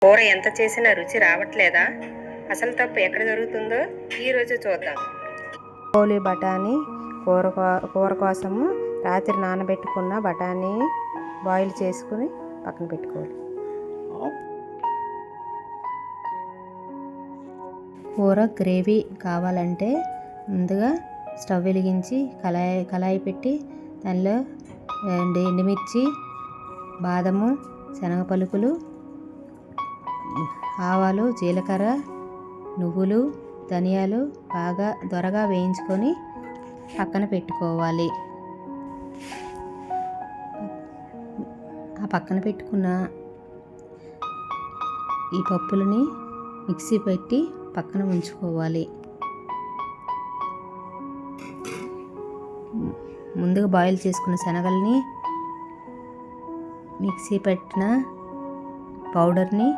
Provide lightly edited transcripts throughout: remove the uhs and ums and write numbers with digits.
కూర ఎంత చేసినా రుచి రావట్లేదా? అసలు తప్పు ఎక్కడ జరుగుతుందో ఈరోజు చూద్దాం. కోలి బఠానీ కూర కోసము రాత్రి నానబెట్టుకున్న బఠానీ బాయిల్ చేసుకుని పక్కన పెట్టుకోవాలి. కూర గ్రేవీ కావాలంటే ముందుగా స్టవ్ వెలిగించి కళాయి పెట్టి దానిలో ఎండుమిర్చి, బాదము, శనగ పలుకులు, ఆవాలు, జీలకర్ర, నువ్వులు, ధనియాలు బాగా దొరగా వేయించుకొని పక్కన పెట్టుకోవాలి. ఆ పక్కన పెట్టుకున్న ఈ పప్పులని మిక్సీ పెట్టి పక్కన ఉంచుకోవాలి. ముందుగా బాయిల్ చేసుకున్న శనగల్ని మిక్సీ పెట్టిన పౌడర్ని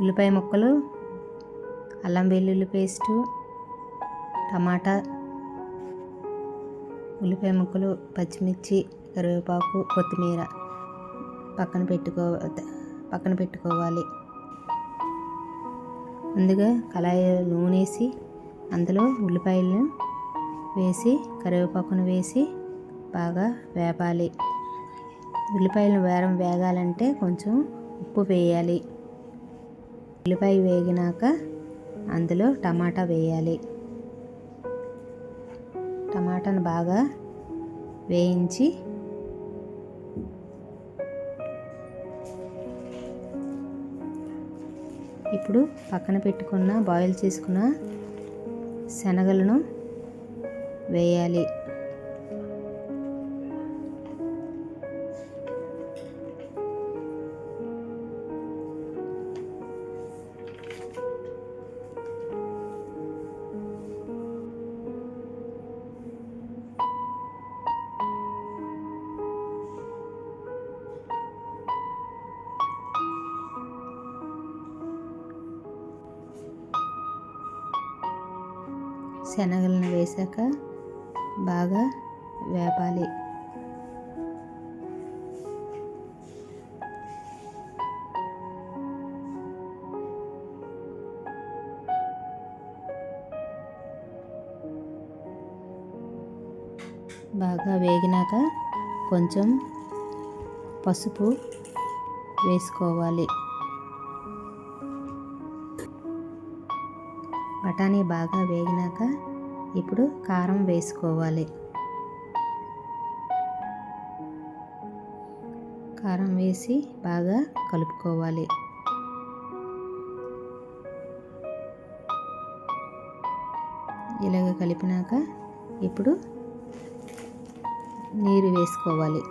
ఉల్లిపాయ ముక్కలు, అల్లం వెల్లుల్లి పేస్టు, టమాటా, ఉల్లిపాయ ముక్కలు, పచ్చిమిర్చి, కరివేపాకు, కొత్తిమీర పక్కన పెట్టుకోవాలి. ముందుగా కళాయిలో నూనె వేసి అందులో ఉల్లిపాయలను వేసి కరివేపాకును వేసి బాగా వేపాలి. ఉల్లిపాయలను వేగాలంటే కొంచెం ఉప్పు వేయాలి. ఉల్లిపాయ వేగినాక అందులో టమాటా వేయాలి. టమాటాను బాగా వేయించి ఇప్పుడు పక్కన పెట్టుకున్న బాయిల్ చేసుకున్న శనగలను వేయాలి. శనగలను వేసాక బాగా వేపాలి. బాగా వేగినాక కొంచెం పసుపు వేసుకోవాలి. బఠానీ బాగా వేగినాక ఇప్పుడు కారం వేసుకోవాలి. కారం వేసి బాగా కలుపుకోవాలి. ఇలాగ కలిపినాక ఇప్పుడు నీరు వేసుకోవాలి.